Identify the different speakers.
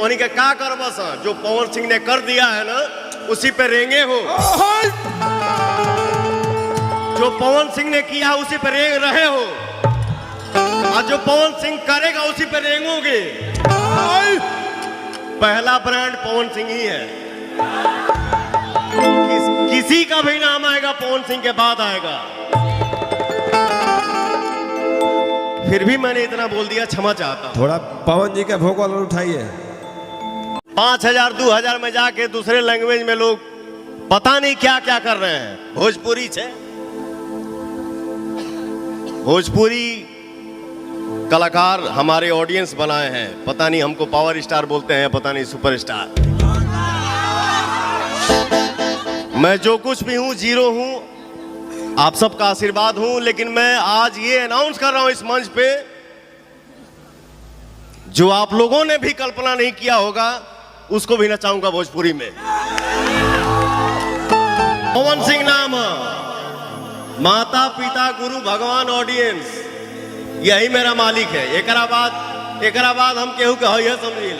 Speaker 1: तो उन्हीं का क्या कर बस जो पवन सिंह ने कर दिया है ना उसी पे रेंगे हो। जो पवन सिंह ने किया उसी पे रेंग रहे हो और जो पवन सिंह करेगा उसी पे रेंगोगे। पहला ब्रांड पवन सिंह ही है। किसी का भी नाम आएगा पवन सिंह के बाद आएगा। फिर भी मैंने इतना बोल दिया, क्षमा चाहता हूं।
Speaker 2: थोड़ा पवन जी के भोकल उठाइए।
Speaker 1: 5000 2000 में जाके दूसरे लैंग्वेज में लोग पता नहीं क्या क्या कर रहे हैं। भोजपुरी से भोजपुरी कलाकार हमारे ऑडियंस बनाए हैं। पता नहीं हमको पावर स्टार बोलते हैं, पता नहीं सुपरस्टार। मैं जो कुछ भी हूं जीरो हूं, आप सबका आशीर्वाद हूं। लेकिन मैं आज ये अनाउंस कर रहा हूं इस मंच पे, जो आप लोगों ने भी कल्पना नहीं किया होगा उसको भी नचाऊंगा भोजपुरी में। पवन सिंह नाम, माता पिता गुरु भगवान ऑडियंस, यही मेरा मालिक है। एकरा बाद हम केहू के समझी।